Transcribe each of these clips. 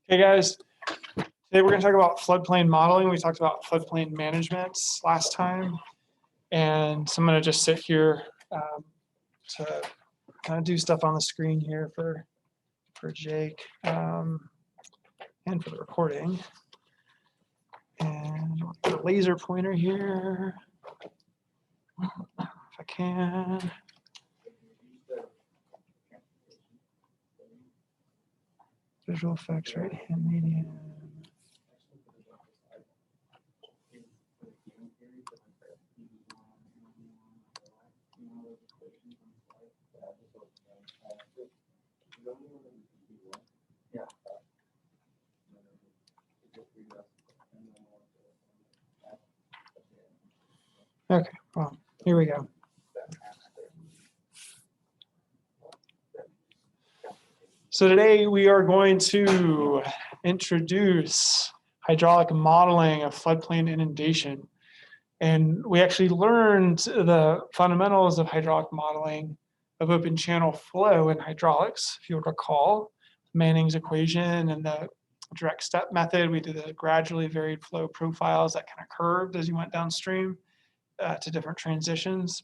Hey guys, today we're going to talk about floodplain modeling. We talked about floodplain management last time, and so I'm going to just sit here to kind of do stuff on the screen here for Jake and for the recording. And I'll put a laser pointer here if I can. Visual effects, right hand medium. Okay, well, here we go. So today we are going to introduce hydraulic modeling of floodplain inundation. And we actually learned the fundamentals of hydraulic modeling of open channel flow in hydraulics, if you'll recall, Manning's equation and the direct step method. We did the gradually varied flow profiles that kind of curved as you went downstream to different transitions.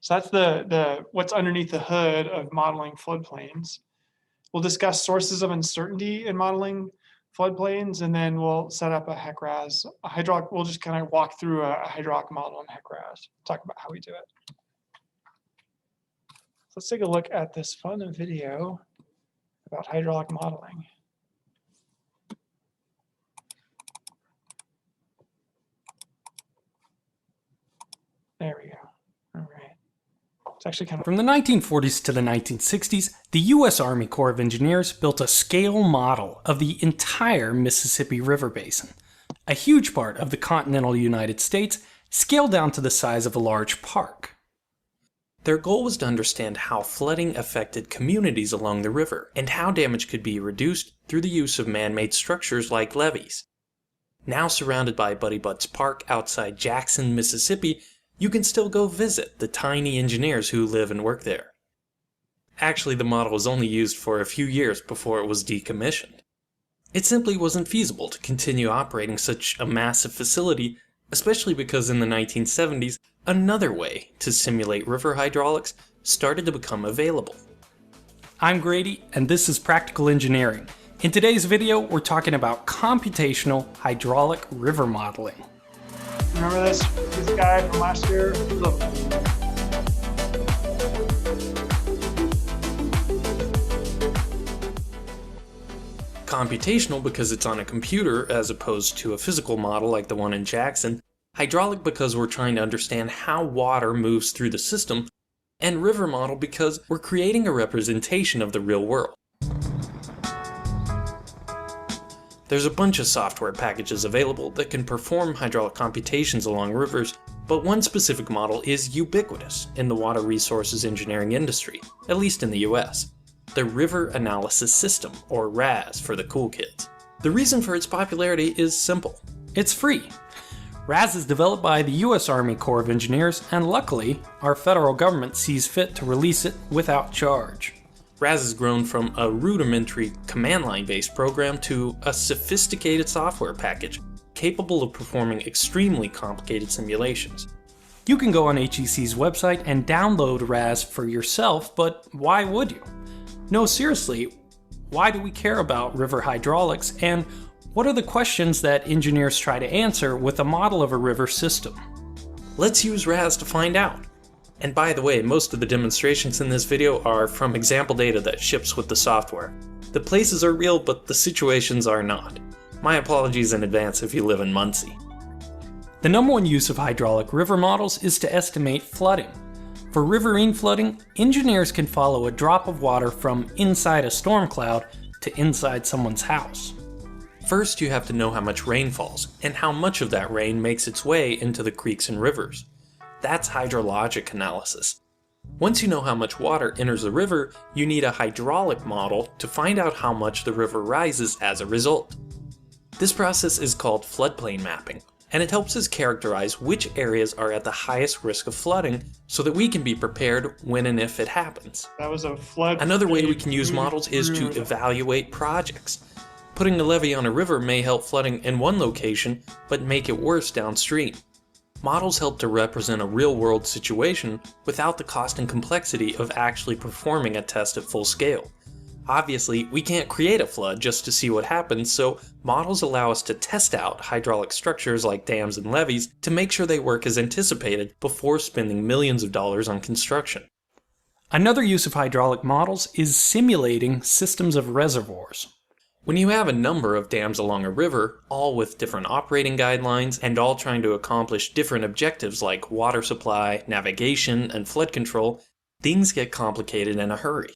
So that's the what's underneath the hood of modeling floodplains. We'll discuss sources of uncertainty in modeling floodplains, and then we'll set up a HEC-RAS. We'll just kind of walk through a hydraulic model in HEC-RAS, talk about how we do it. So let's take a look at this fun video about hydraulic modeling. There we go. All right. It's actually kind of From the 1940s to the 1960s, the U.S. Army Corps of Engineers built a scale model of the entire Mississippi River Basin, a huge part of the continental United States, scaled down to the size of a large park. Their goal was to understand how flooding affected communities along the river, and how damage could be reduced through the use of man-made structures like levees. Now surrounded by Buddy Butts Park outside Jackson, Mississippi, you can still go visit the tiny engineers who live and work there. Actually, the model was only used for a few years before it was decommissioned. It simply wasn't feasible to continue operating such a massive facility, especially because in the 1970s, another way to simulate river hydraulics started to become available. I'm Grady, and this is Practical Engineering. In today's video, we're talking about computational hydraulic river modeling. Remember this guy from last year? Look. Computational because it's on a computer as opposed to a physical model like the one in Jackson. Hydraulic because we're trying to understand how water moves through the system. And river model because we're creating a representation of the real world. There's a bunch of software packages available that can perform hydraulic computations along rivers, but one specific model is ubiquitous in the water resources engineering industry, at least in the US. The River Analysis System, or RAS for the cool kids. The reason for its popularity is simple. It's free. RAS is developed by the US Army Corps of Engineers, and luckily, our federal government sees fit to release it without charge. RAS has grown from a rudimentary command line based program to a sophisticated software package capable of performing extremely complicated simulations. You can go on HEC's website and download RAS for yourself, but why would you? No, seriously, why do we care about river hydraulics, and what are the questions that engineers try to answer with a model of a river system? Let's use RAS to find out. And by the way, most of the demonstrations in this video are from example data that ships with the software. The places are real, but the situations are not. My apologies in advance if you live in Muncie. The number one use of hydraulic river models is to estimate flooding. For riverine flooding, engineers can follow a drop of water from inside a storm cloud to inside someone's house. First, you have to know how much rain falls, and how much of that rain makes its way into the creeks and rivers. That's hydrologic analysis. Once you know how much water enters the river, you need a hydraulic model to find out how much the river rises as a result. This process is called floodplain mapping, and it helps us characterize which areas are at the highest risk of flooding so that we can be prepared when and if it happens. That was a flood. Another way we can use models is to evaluate projects. Putting a levee on a river may help flooding in one location, but make it worse downstream. Models help to represent a real-world situation without the cost and complexity of actually performing a test at full scale. Obviously, we can't create a flood just to see what happens, so models allow us to test out hydraulic structures like dams and levees to make sure they work as anticipated before spending millions of dollars on construction. Another use of hydraulic models is simulating systems of reservoirs. When you have a number of dams along a river, all with different operating guidelines and all trying to accomplish different objectives like water supply, navigation, and flood control, things get complicated in a hurry.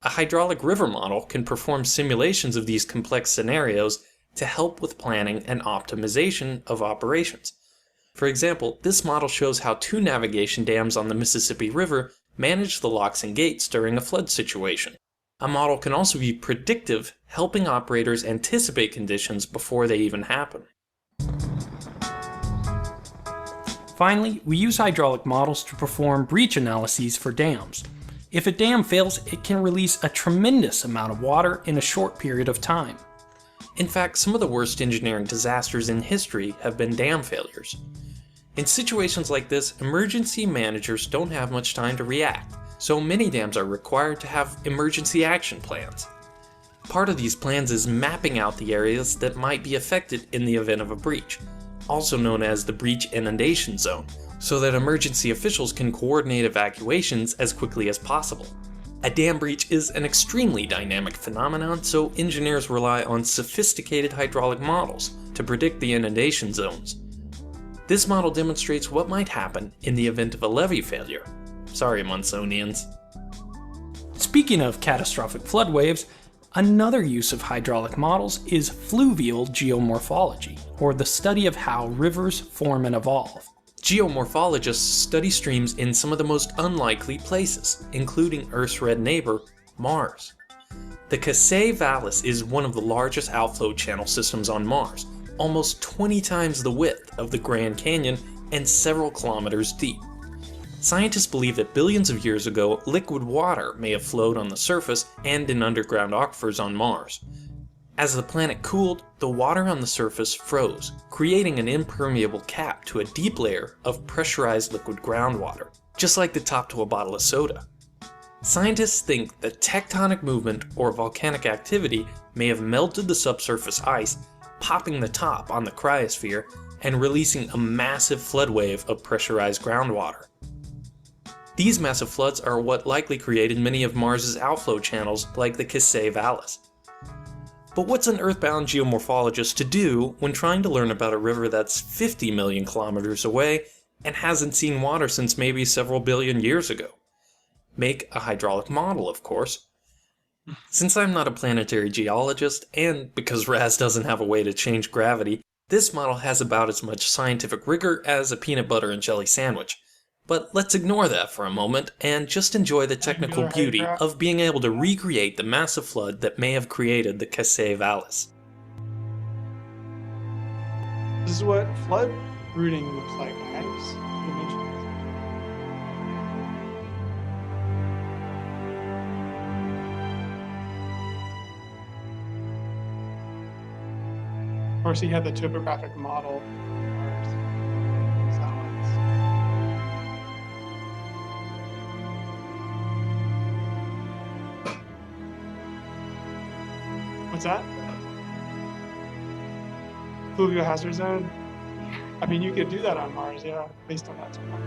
A hydraulic river model can perform simulations of these complex scenarios to help with planning and optimization of operations. For example, this model shows how 2 navigation dams on the Mississippi River manage the locks and gates during a flood situation. A model can also be predictive, helping operators anticipate conditions before they even happen. Finally, we use hydraulic models to perform breach analyses for dams. If a dam fails, it can release a tremendous amount of water in a short period of time. In fact, some of the worst engineering disasters in history have been dam failures. In situations like this, emergency managers don't have much time to react, so many dams are required to have emergency action plans. Part of these plans is mapping out the areas that might be affected in the event of a breach, also known as the breach inundation zone, so that emergency officials can coordinate evacuations as quickly as possible. A dam breach is an extremely dynamic phenomenon, so engineers rely on sophisticated hydraulic models to predict the inundation zones. This model demonstrates what might happen in the event of a levee failure. Sorry, Munsonians. Speaking of catastrophic flood waves, another use of hydraulic models is fluvial geomorphology, or the study of how rivers form and evolve. Geomorphologists study streams in some of the most unlikely places, including Earth's red neighbor, Mars. The Cathay Vallis is one of the largest outflow channel systems on Mars, almost 20 times the width of the Grand Canyon and several kilometers deep. Scientists believe that billions of years ago, liquid water may have flowed on the surface and in underground aquifers on Mars. As the planet cooled, the water on the surface froze, creating an impermeable cap to a deep layer of pressurized liquid groundwater, just like the top to a bottle of soda. Scientists think that tectonic movement or volcanic activity may have melted the subsurface ice, popping the top on the cryosphere and releasing a massive flood wave of pressurized groundwater. These massive floods are what likely created many of Mars's outflow channels like the Cathay Vallis. But what's an earthbound geomorphologist to do when trying to learn about a river that's 50 million kilometers away and hasn't seen water since maybe several billion years ago? Make a hydraulic model, of course. Since I'm not a planetary geologist, and because RAS doesn't have a way to change gravity, this model has about as much scientific rigor as a peanut butter and jelly sandwich. But let's ignore that for a moment and just enjoy the technical beauty of being able to recreate the massive flood that may have created the Cathay Vallis. This is what flood routing looks like, guys. Of course, he had the topographic model. What's that? Fluvial hazard zone? I mean, you could do that on Mars, yeah, based on that topography.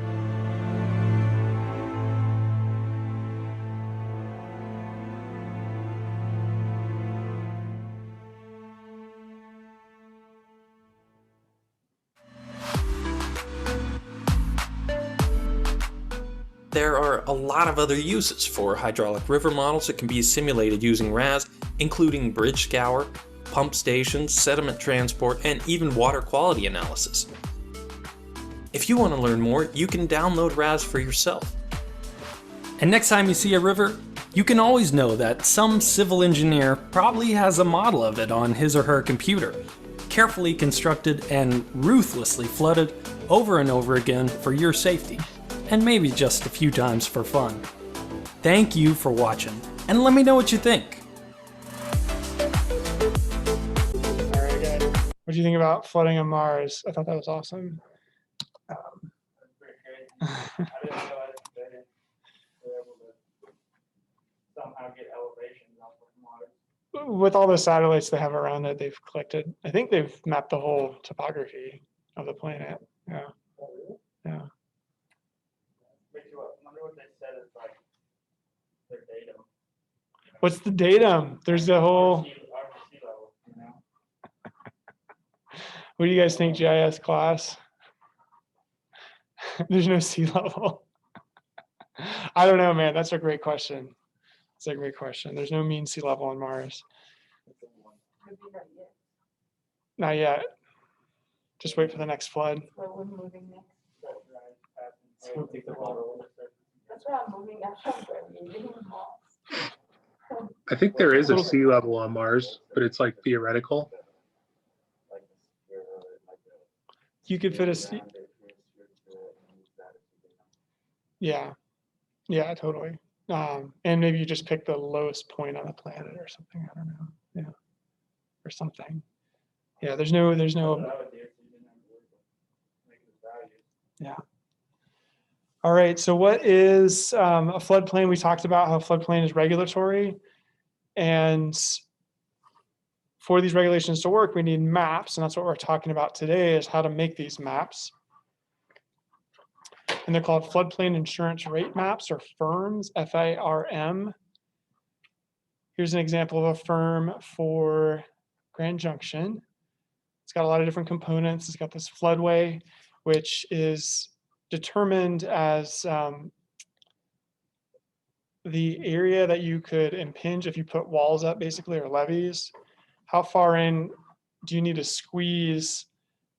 There are a lot of other uses for hydraulic river models that can be simulated using RAS, including bridge scour, pump stations, sediment transport, and even water quality analysis. If you want to learn more, you can download RAS for yourself. And next time you see a river, you can always know that some civil engineer probably has a model of it on his or her computer. carefully constructed and ruthlessly flooded over and over again for your safety, and maybe just a few times for fun. Thank you for watching, and let me know what you think. All right, guys. What do you think about flooding on Mars? I thought that was awesome. Somehow get elevations off of Mars. With all the satellites they have around it, they've collected, I think they've mapped the whole topography of the planet. Yeah. Yeah. Makes you wonder what they said is like their datum. What's the datum? There's the whole, Our sea level, you know? what do you guys think, GIS class? There's no sea level. I don't know, man. That's a great question. That's a great question. There's no mean sea level on Mars. Not yet. Just wait for the next flood. Where we're moving next. That's where I'm moving. That's where we're moving. I think there is a sea level on Mars, but it's like theoretical. You could fit a sea. Yeah. Yeah, totally. And maybe you just pick the lowest point on the planet or something. I don't know. Yeah. Or something. Yeah, there's no. Yeah. All right. So what is a floodplain? We talked about how a floodplain is regulatory. And for these regulations to work, we need maps. And that's what we're talking about today, is how to make these maps. And they're called floodplain insurance rate maps, or FIRMs, F-I-R-M. Here's an example of a firm for Grand Junction. It's got a lot of different components. It's got this floodway, which is determined as the area that you could impinge if you put walls up, basically, or levees. How far in do you need to squeeze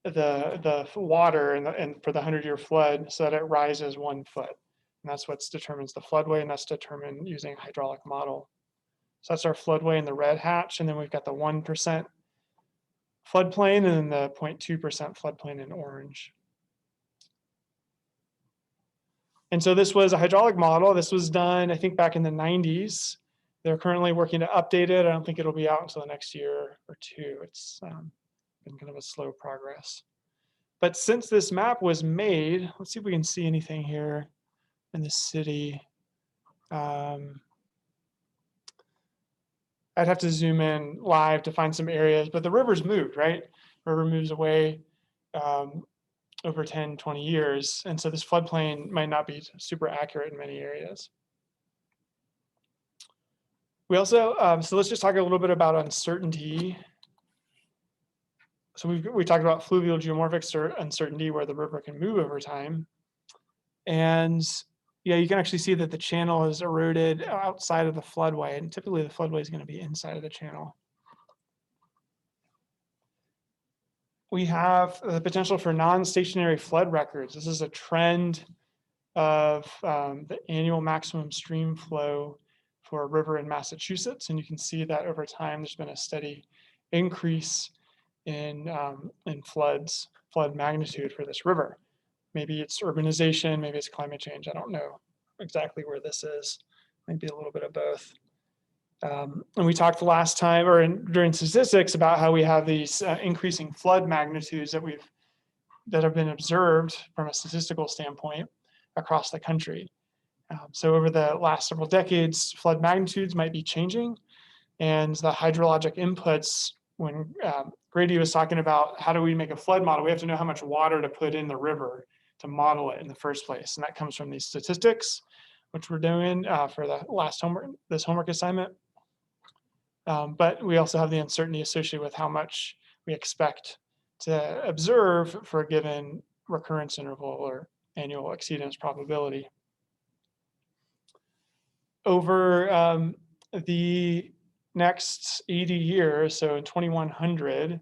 the water and for the 100-year flood so that it rises 1 foot? And that's what determines the floodway, and that's determined using a hydraulic model. So that's our floodway in the red hatch, and then we've got the 1% floodplain and then the 0.2% floodplain in orange. And so this was a hydraulic model. This was done, I think, back in the 90s. They're currently working to update it. I don't think it'll be out until the next year or two. It's been kind of a slow progress. But since this map was made, let's see if we can see anything here in the city. I'd have to zoom in live to find some areas, but the river's moved, right? River moves away over 10, 20 years. And so this floodplain might not be super accurate in many areas. We also, so let's just talk a little bit about uncertainty. So we talked about fluvial geomorphic uncertainty, where the river can move over time. And yeah, you can actually see that the channel is eroded outside of the floodway, and typically the floodway is going to be inside of the channel. We have the potential for non-stationary flood records. This is a trend of the annual maximum stream flow for a river in Massachusetts, and you can see that over time there's been a steady increase in flood magnitude for this river. Maybe it's urbanization, maybe it's climate change. I don't know exactly where this is. Maybe a little bit of both. And we talked last time, or during statistics, about how we have these increasing flood magnitudes that have been observed from a statistical standpoint across the country. So over the last several decades, flood magnitudes might be changing, and the hydrologic inputs, when Grady was talking about how do we make a flood model, we have to know how much water to put in the river to model it in the first place. And that comes from these statistics, which we're doing for the last this homework assignment. But we also have the uncertainty associated with how much we expect to observe for a given recurrence interval or annual exceedance probability. Over the next 80 years, so in 2100,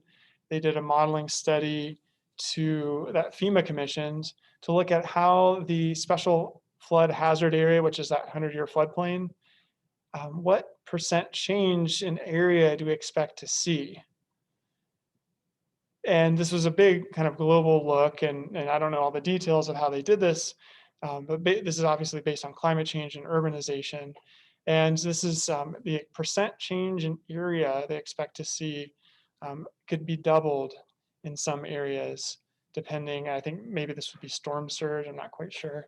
they did a modeling study that FEMA commissioned to look at how the special flood hazard area, which is that 100-year floodplain, what percent change in area do we expect to see? And this was a big kind of global look, and I don't know all the details of how they did this, but this is obviously based on climate change and urbanization. And this is the percent change in area they expect to see could be doubled in some areas, depending, I think maybe this would be storm surge, I'm not quite sure,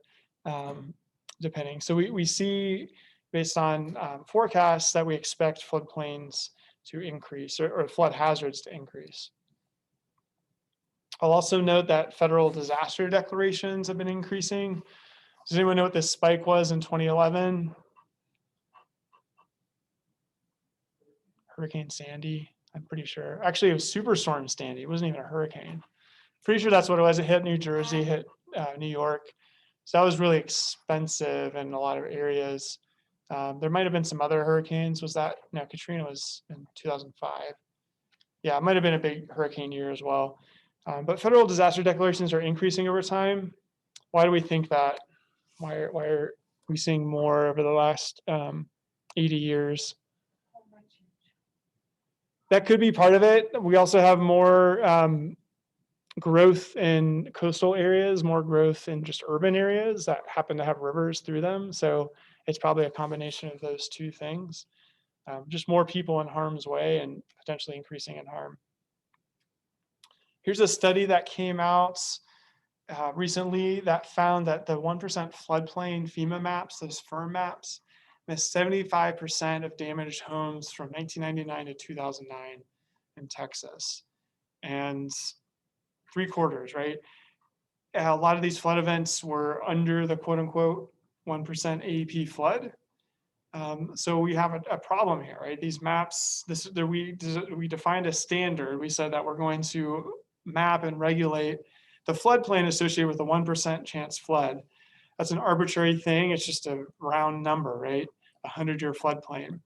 depending. So we see based on forecasts that we expect floodplains to increase or flood hazards to increase. I'll also note that federal disaster declarations have been increasing. Does anyone know what this spike was in 2011? Hurricane Sandy, I'm pretty sure. Actually, it was Superstorm Sandy. It wasn't even a hurricane. Pretty sure that's what it was. It hit New Jersey, hit New York. So that was really expensive in a lot of areas. There might have been some other hurricanes. Was that, no, Katrina was in 2005. Yeah, it might have been a big hurricane year as well. But federal disaster declarations are increasing over time. Why do we think that? Why are we seeing more over the last 80 years? That could be part of it. We also have more growth in coastal areas, more growth in just urban areas that happen to have rivers through them. So it's probably a combination of those two things. Just more people in harm's way and potentially increasing in harm. Here's a study that came out recently that found that the 1% floodplain FEMA maps, those firm maps, missed 75% of damaged homes from 1999 to 2009 in Texas. And 3/4, right? A lot of these flood events were under the quote unquote 1% AEP flood. So we have a problem here, right? These maps, we defined a standard. We said that we're going to map and regulate the floodplain associated with a 1% chance flood. That's an arbitrary thing. It's just a round number, right? 100-year floodplain.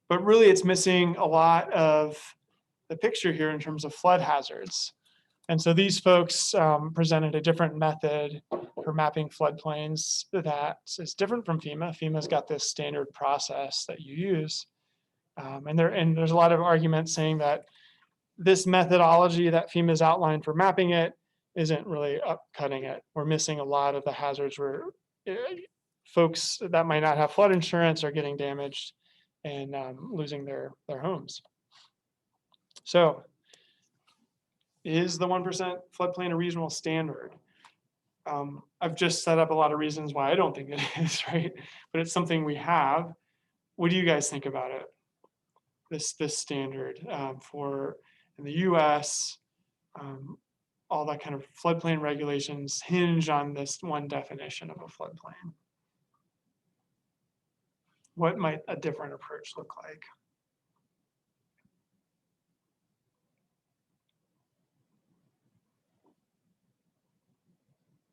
But really it's missing a lot of the picture here in terms of flood hazards. And so these folks presented a different method for mapping floodplains that is different from FEMA. FEMA's got this standard process that you use. And there's a lot of arguments saying that this methodology that FEMA's outlined for mapping it isn't really cutting it. We're missing a lot of the hazards where folks that might not have flood insurance are getting damaged and losing their homes. So is the 1% floodplain a reasonable standard? I've just set up a lot of reasons why I don't think it is, right? But it's something we have. What do you guys think about it? This standard for in the US, all that kind of floodplain regulations hinge on this one definition of a floodplain. What might a different approach look like?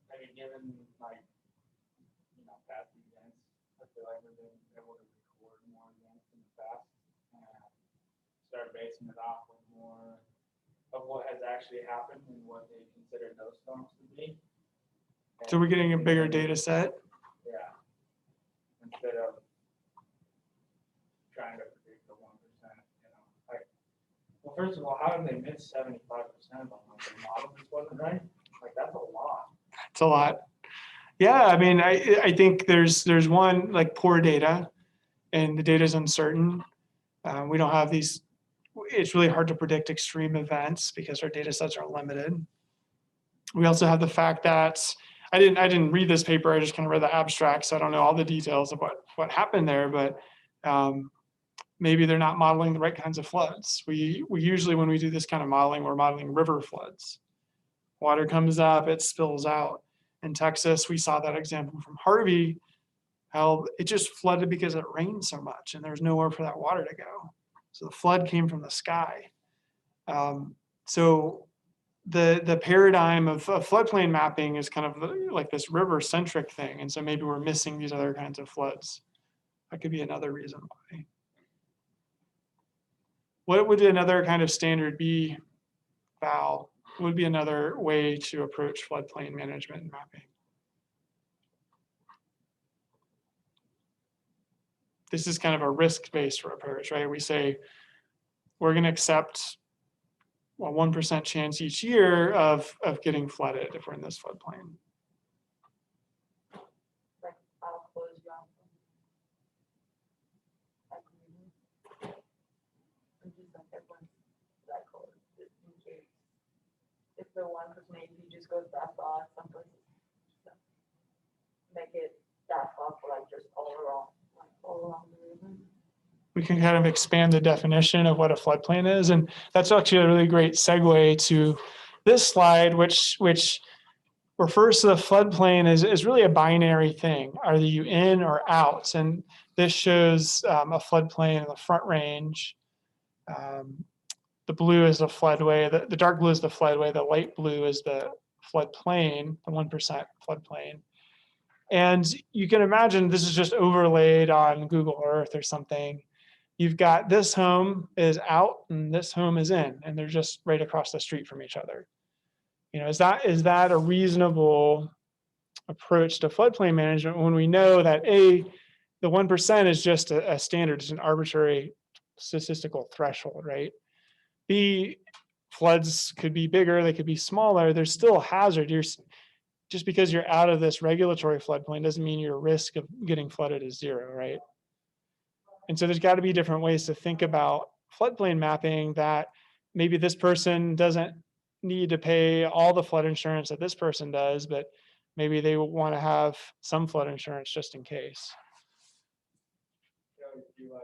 I mean, given like, past events, I feel like we've been able to record more events in the past and start basing it off of more of what has actually happened and what they consider those storms to be. So we're getting a bigger data set. Yeah. Instead of trying to predict the 1%, like, well, first of all, how did they miss 75% of them? Like the model just wasn't right? Like that's a lot. It's a lot. Yeah, I mean, I think there's one, like, poor data, and the data is uncertain. We don't have these, it's really hard to predict extreme events because our data sets are limited. We also have the fact that I didn't read this paper, I just kind of read the abstract, so I don't know all the details of what happened there, but maybe they're not modeling the right kinds of floods. We usually, when we do this kind of modeling, we're modeling river floods. Water comes up, it spills out. In Texas, we saw that example from Harvey, how it just flooded because it rained so much and there's nowhere for that water to go. So the flood came from the sky. So the paradigm of floodplain mapping is kind of like this river-centric thing. And so maybe we're missing these other kinds of floods. That could be another reason why. What would another kind of standard be, Val? Would be another way to approach floodplain management and mapping. This is kind of a risk-based approach, right? We say we're going to accept a 1% chance each year of getting flooded if we're in this floodplain. Like, I'll close you off. I'm just like everyone's that close, just in case. If the one person maybe just goes that far, some places make it that far for like just all along the river. We can kind of expand the definition of what a floodplain is. And that's actually a really great segue to this slide, which refers to the floodplain is really a binary thing. Are you in or out? And this shows a floodplain in the Front Range. The blue is the floodway. The dark blue is the floodway. The light blue is the floodplain, the 1% floodplain. And you can imagine this is just overlaid on Google Earth or something. You've got this home is out and this home is in, and they're just right across the street from each other. You know, is that a reasonable approach to floodplain management when we know that the 1% is just a standard, it's an arbitrary statistical threshold, right? B, floods could be bigger, they could be smaller. There's still a hazard. Just because you're out of this regulatory floodplain doesn't mean your risk of getting flooded is zero, right? And so there's got to be different ways to think about floodplain mapping, that maybe this person doesn't need to pay all the flood insurance that this person does, but maybe they want to have some flood insurance just in case. You always do like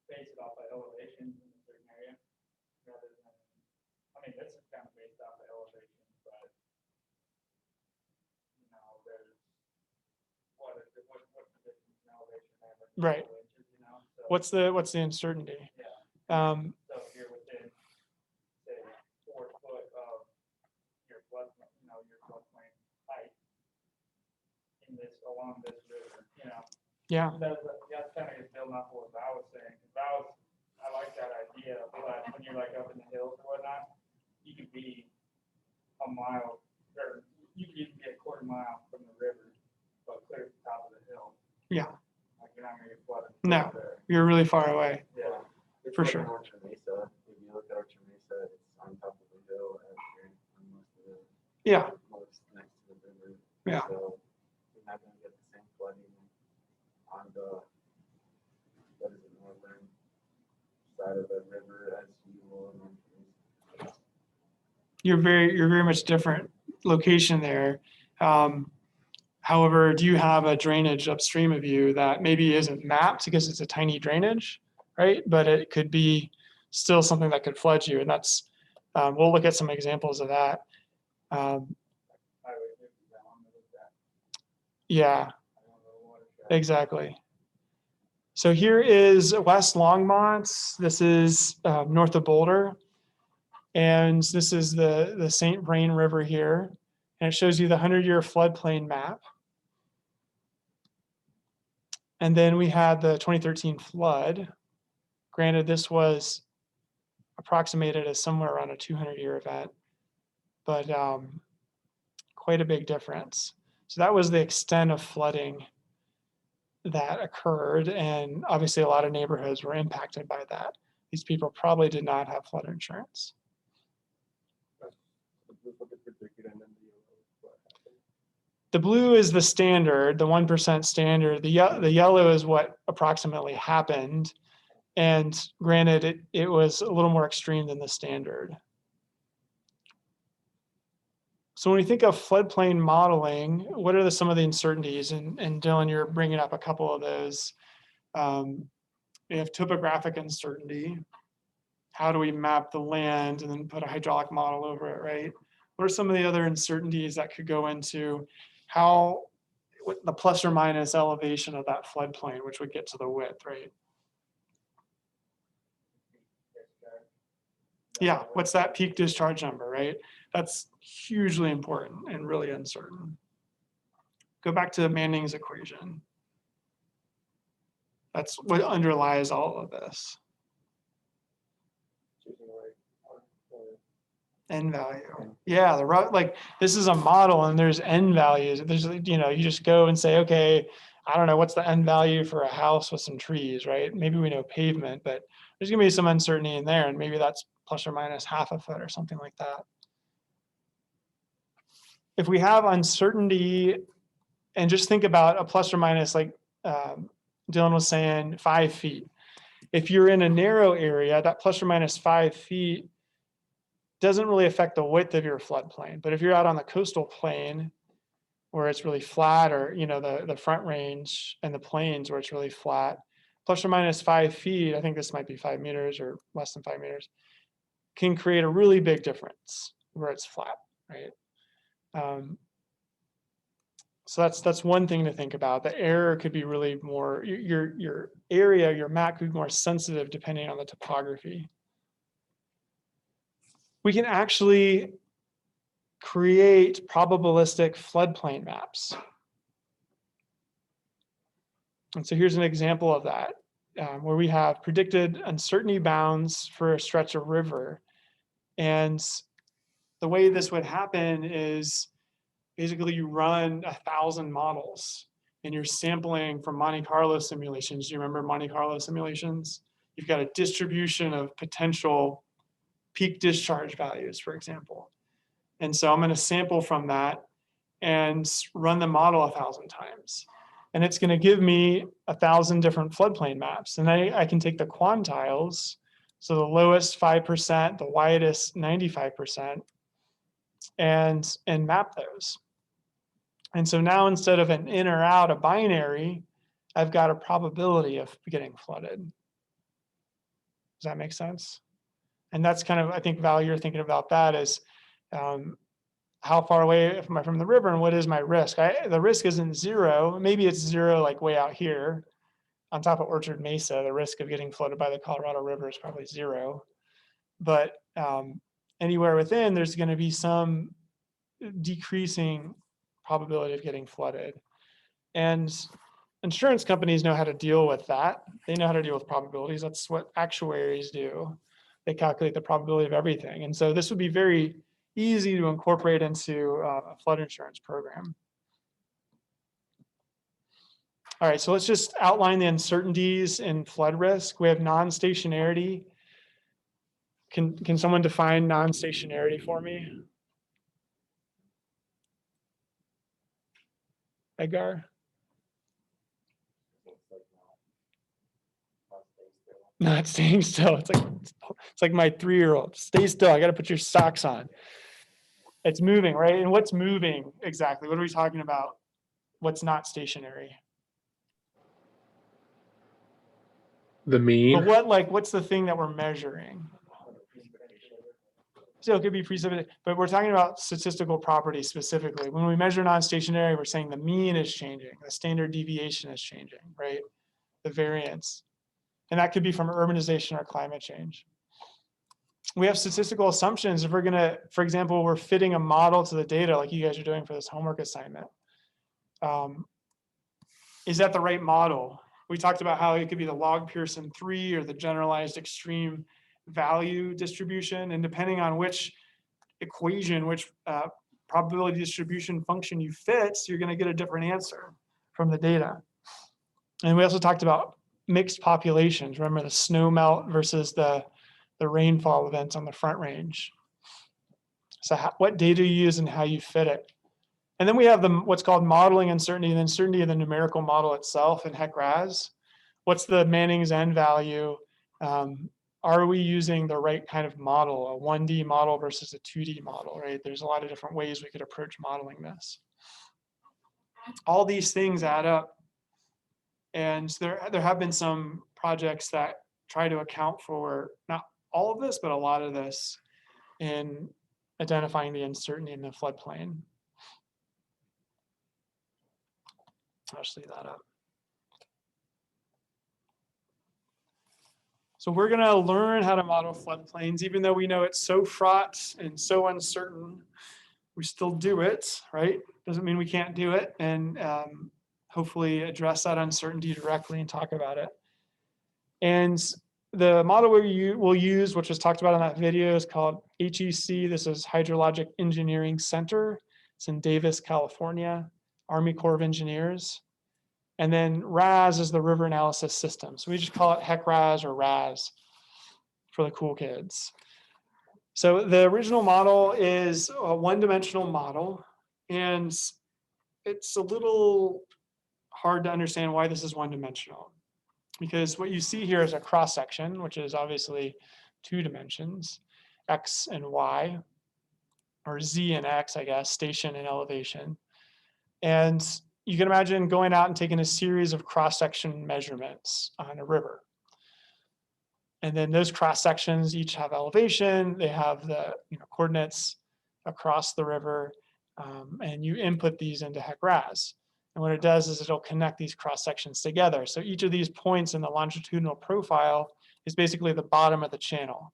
base it off of elevation in a certain area, rather than, I mean, this is kind of based off of elevation, but you know, there's what's the difference in elevation? Right. Inches, you know? So, What's the uncertainty? yeah. So if you're within, say, 4 foot of your floodplain, you know, your floodplain height in this along this river, you know. Yeah. That's kind of just building off of what Val was saying. I like that idea, but when you're like up in the hills or whatnot, you could be a mile, or you could even be a quarter mile from the river, but clear to the top of the hill. Yeah. Like you're not gonna get flooded. No. There. You're really far away. Yeah. It's For like sure. in Orchard Mesa. If you look at Orchard Mesa, it's on top of the hill and you're on most of the Yeah. most next to the river. Yeah. So you're not gonna get the same flooding on the northern side of the river as you will in Orchard Mesa. You're very much different location there. However, do you have a drainage upstream of you that maybe isn't mapped because it's a tiny drainage, right? But it could be still something that could flood you. And that's, we'll look at some examples of that. Yeah, exactly. So here is West Longmont. This is north of Boulder. And this is the St. Vrain River here. And it shows you the 100-year floodplain map. And then we had the 2013 flood. Granted, this was approximated as somewhere around a 200-year event, but quite a big difference. So that was the extent of flooding that occurred. And obviously a lot of neighborhoods were impacted by that. These people probably did not have flood insurance. The blue is the standard, the 1% standard. The yellow is what approximately happened. And granted, it was a little more extreme than the standard. So when we think of floodplain modeling, what are some of the uncertainties? And Dylan, you're bringing up a couple of those. We have topographic uncertainty. How do we map the land and then put a hydraulic model over it, right? What are some of the other uncertainties that could go into what the plus or minus elevation of that floodplain, which would get to the width, right? Yeah, what's that peak discharge number, right? That's hugely important and really uncertain. Go back to Manning's equation. That's what underlies all of this. N value. Yeah, like this is a model and there's N values. There's, you know, you just go and say, okay, I don't know, what's the N value for a house with some trees, right? Maybe we know pavement, but there's gonna be some uncertainty in there, and maybe that's plus or minus half a foot or something like that. If we have uncertainty, and just think about a plus or minus, like Dylan was saying, 5 feet. If you're in a narrow area, that plus or minus 5 feet doesn't really affect the width of your floodplain. But if you're out on the coastal plain where it's really flat, or the front range and the plains where it's really flat, plus or minus 5 feet, I think this might be 5 meters or less than 5 meters, can create a really big difference where it's flat, right? So that's one thing to think about. The error could be really more, your area, your map could be more sensitive depending on the topography. We can actually create probabilistic floodplain maps. And so here's an example of that, where we have predicted uncertainty bounds for a stretch of river. And the way this would happen is basically you run 1,000 models and you're sampling from Monte Carlo simulations. Do you remember Monte Carlo simulations? You've got a distribution of potential peak discharge values, for example. And so I'm going to sample from that and run the model 1,000 times. And it's going to give me 1,000 different floodplain maps. And I can take the quantiles, so the lowest 5%, the widest 95%, and map those. And so now instead of an in or out, a binary, I've got a probability of getting flooded. Does that make sense? And that's kind of, I think, Val, you're thinking about that is how far away am I from the river and what is my risk? The risk isn't zero. Maybe it's zero like way out here on top of Orchard Mesa. The risk of getting flooded by the Colorado River is probably zero. But anywhere within, there's going to be some decreasing probability of getting flooded. And insurance companies know how to deal with that. They know how to deal with probabilities. That's what actuaries do. They calculate the probability of everything. And so this would be very easy to incorporate into a flood insurance program. All right, so let's just outline the uncertainties in flood risk. We have non-stationarity. Can someone define non-stationarity for me? Edgar? Not staying still. It's like my 3-year-old. Stay still. I got to put your socks on. It's moving, right? And what's moving exactly? What are we talking about? What's not stationary? The mean. But what's the thing that we're measuring? So it could be precipitate, but we're talking about statistical properties specifically. When we measure non-stationary, we're saying the mean is changing, the standard deviation is changing, right? The variance. And that could be from urbanization or climate change. We have statistical assumptions. If we're gonna, for example, we're fitting a model to the data like you guys are doing for this homework assignment. Is that the right model? We talked about how it could be the log Pearson 3 or the generalized extreme value distribution. And depending on which equation, which probability distribution function you fit, you're gonna get a different answer from the data. And we also talked about mixed populations. Remember the snow melt versus the rainfall events on the front range. So what data you use and how you fit it. And then we have what's called modeling uncertainty, and uncertainty of the numerical model itself in HEC-RAS. What's the Manning's N value? Are we using the right kind of model, a 1D model versus a 2D model, right? There's a lot of different ways we could approach modeling this. All these things add up. And there have been some projects that try to account for not all of this, but a lot of this in identifying the uncertainty in the floodplain. I'll just leave that up. So we're going to learn how to model floodplains, even though we know it's so fraught and so uncertain. We still do it, right? Doesn't mean we can't do it, and hopefully address that uncertainty directly and talk about it. And the model we'll use, which was talked about in that video, is called HEC. This is Hydrologic Engineering Center. It's in Davis, California, Army Corps of Engineers. And then RAS is the River Analysis System. So we just call it HEC-RAS or RAS. for the cool kids. So the original model is a one-dimensional model, and it's a little hard to understand why this is one-dimensional, because what you see here is a cross-section, which is obviously 2 dimensions, x and y, or z and x, I guess, station and elevation. And you can imagine going out and taking a series of cross-section measurements on a river. And then those cross sections each have elevation, they have the coordinates across the river, and you input these into HEC-RAS. And what it does is it'll connect these cross sections together. So each of these points in the longitudinal profile is basically the bottom of the channel.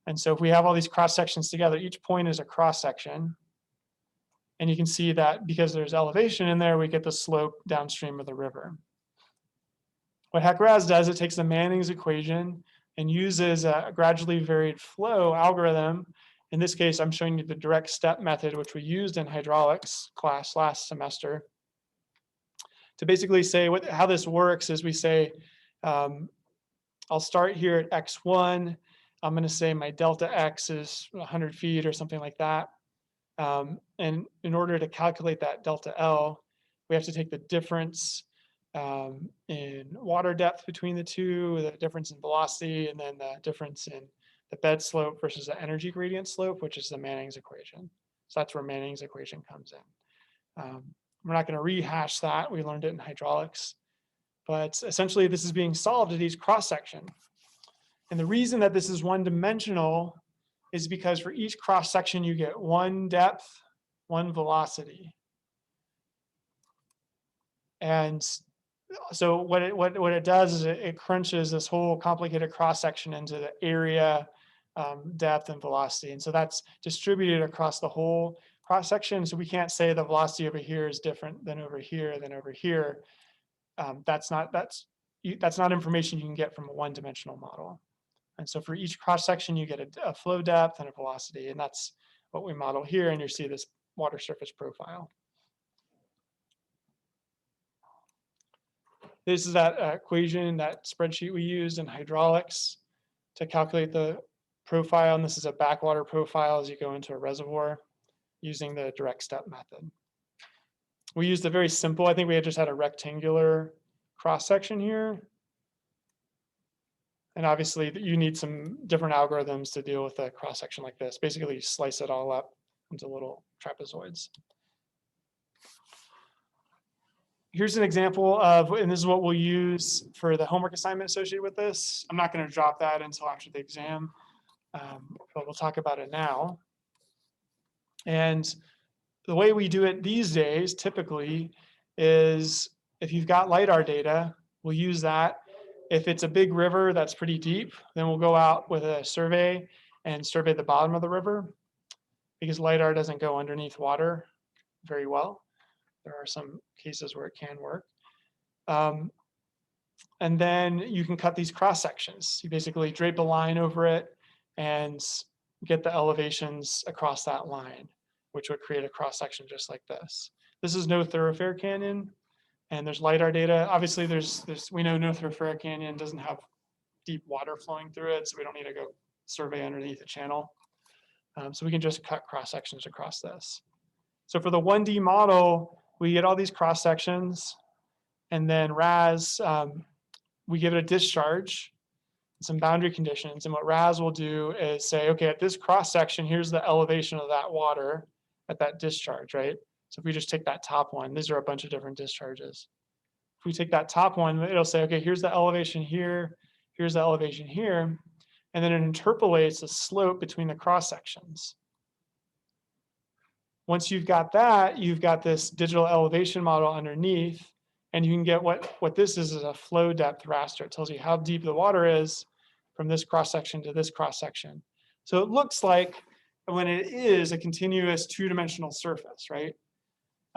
And so if we have all these cross sections together, each point is a cross section. And you can see that because there's elevation in there, we get the slope downstream of the river. What HEC-RAS does, it takes the Manning's equation and uses a gradually varied flow algorithm. In this case, I'm showing you the direct step method, which we used in hydraulics class last semester. To basically say how this works is we say, I'll start here at x1. I'm going to say my delta x is 100 feet or something like that. And in order to calculate that delta L, we have to take the difference in water depth between the two, the difference in velocity, and then the difference in the bed slope versus the energy gradient slope, which is the Manning's equation. So that's where Manning's equation comes in. We're not going to rehash that. We learned it in hydraulics. But essentially, this is being solved at each cross section. And the reason that this is one-dimensional is because for each cross section, you get one depth, one velocity. And so what it does is it crunches this whole complicated cross section into the area, depth, and velocity. And so that's distributed across the whole cross section. So we can't say the velocity over here is different than over here than over here. That's not information you can get from a one-dimensional model. And so for each cross section, you get a flow depth and a velocity, and that's what we model here. And you see this water surface profile. This is that equation, that spreadsheet we used in hydraulics to calculate the profile. And this is a backwater profile as you go into a reservoir using the direct step method. We used a very simple, I think we had just had a rectangular cross section here. And obviously you need some different algorithms to deal with a cross section like this. Basically you slice it all up into little trapezoids. Here's an example of, and this is what we'll use for the homework assignment associated with this. I'm not going to drop that until after the exam, but we'll talk about it now. And the way we do it these days, typically, is if you've got LiDAR data, we'll use that. If it's a big river that's pretty deep, then we'll go out with a survey and survey the bottom of the river, because LiDAR doesn't go underneath water very well. There are some cases where it can work. And then you can cut these cross sections. You basically drape a line over it and get the elevations across that line, which would create a cross section just like this. This is no thoroughfare canyon, and there's LiDAR data. Obviously, we know no thoroughfare canyon doesn't have deep water flowing through it, so we don't need to go survey underneath the channel. So we can just cut cross sections across this. So for the 1D model, we get all these cross sections, and then RAS, we give it a discharge, some boundary conditions. And what RAS will do is say, okay, at this cross section, here's the elevation of that water at that discharge, right? So if we just take that top one, these are a bunch of different discharges. If we take that top one, it'll say, okay, here's the elevation here, here's the elevation here, and then it interpolates the slope between the cross sections. Once you've got that, you've got this digital elevation model underneath, and you can get what this is a flow depth raster. It tells you how deep the water is from this cross section to this cross section. So it looks like when it is a continuous two-dimensional surface, right?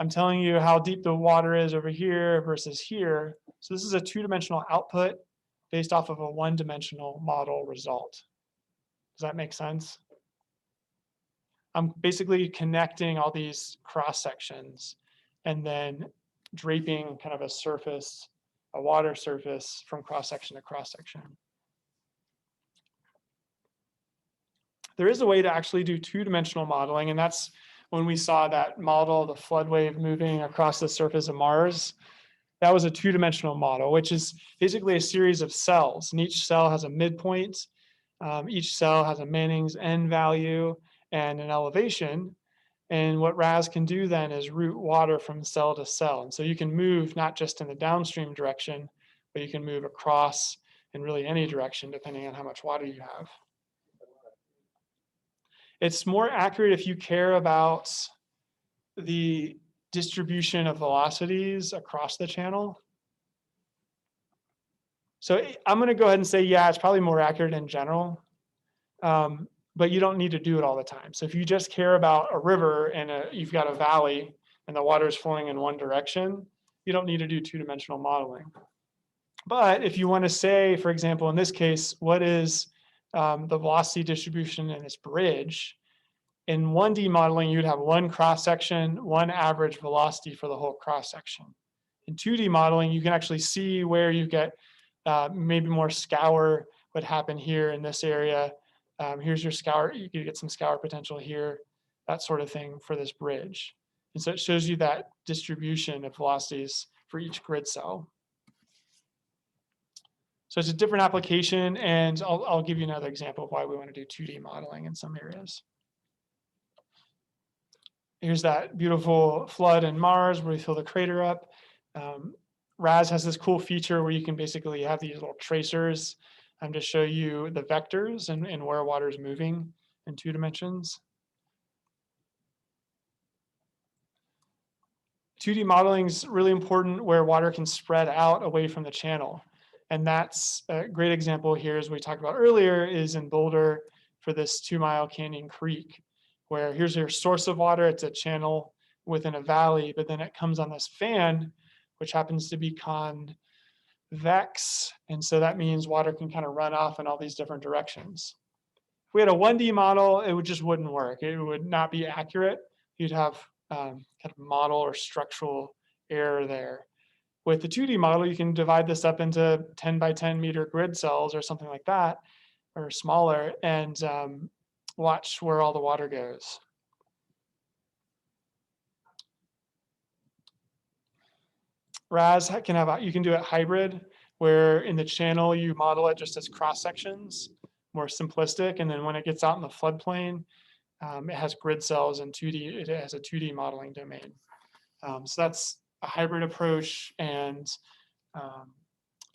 I'm telling you how deep the water is over here versus here. So this is a two-dimensional output based off of a one-dimensional model result. Does that make sense? I'm basically connecting all these cross sections and then draping kind of a surface, a water surface from cross section to cross section. there is a way to actually do two-dimensional modeling, and that's when we saw that model, the flood wave moving across the surface of Mars. That was a two-dimensional model, which is basically a series of cells, and each cell has a midpoint. Each cell has a Manning's N value and an elevation. And what RAS can do then is route water from cell to cell. And so you can move not just in the downstream direction, but you can move across in really any direction depending on how much water you have. It's more accurate if you care about the distribution of velocities across the channel. So I'm going to go ahead and say, yeah, it's probably more accurate in general, but you don't need to do it all the time. So if you just care about a river and you've got a valley and the water is flowing in one direction, you don't need to do two-dimensional modeling. But if you want to say, for example, in this case, what is the velocity distribution in this bridge? In 1D modeling, you'd have one cross-section, one average velocity for the whole cross-section. In 2D modeling, you can actually see where you get maybe more scour would happen here in this area. Here's your scour, you could get some scour potential here, that sort of thing for this bridge. And so it shows you that distribution of velocities for each grid cell. So it's a different application, and I'll give you another example of why we want to do 2D modeling in some areas. Here's that beautiful flood in Mars where we fill the crater up. RAS has this cool feature where you can basically have these little tracers to show you the vectors and where water is moving in 2 dimensions. 2D modeling is really important where water can spread out away from the channel. And that's a great example here, as we talked about earlier, is in Boulder for this 2 Mile Canyon Creek, where here's your source of water. It's a channel within a valley, but then it comes on this fan, which happens to be convex. And so that means water can kind of run off in all these different directions. If we had a 1D model, it just wouldn't work. It would not be accurate. You'd have kind of model or structural error there. With the 2D model, you can divide this up into 10 by 10 meter grid cells or something like that, or smaller, and watch where all the water goes. RAS can have, you can do it hybrid, where in the channel you model it just as cross sections, more simplistic, and then when it gets out in the floodplain, it has grid cells and 2D, it has a 2D modeling domain. So that's a hybrid approach, and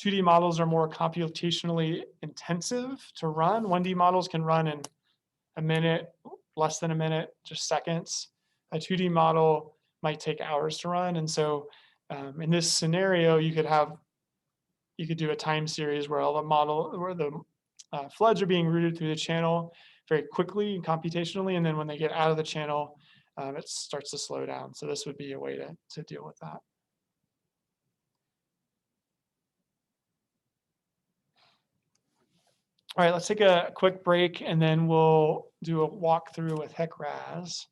2D models are more computationally intensive to run. 1D models can run in a minute, less than a minute, just seconds. A 2D model might take hours to run, and so in this scenario, you could do a time series where the floods are being routed through the channel very quickly and computationally, and then when they get out of the channel, it starts to slow down. So this would be a way to deal with that. All right, let's take a quick break, and then we'll do a walkthrough with HEC-RAS.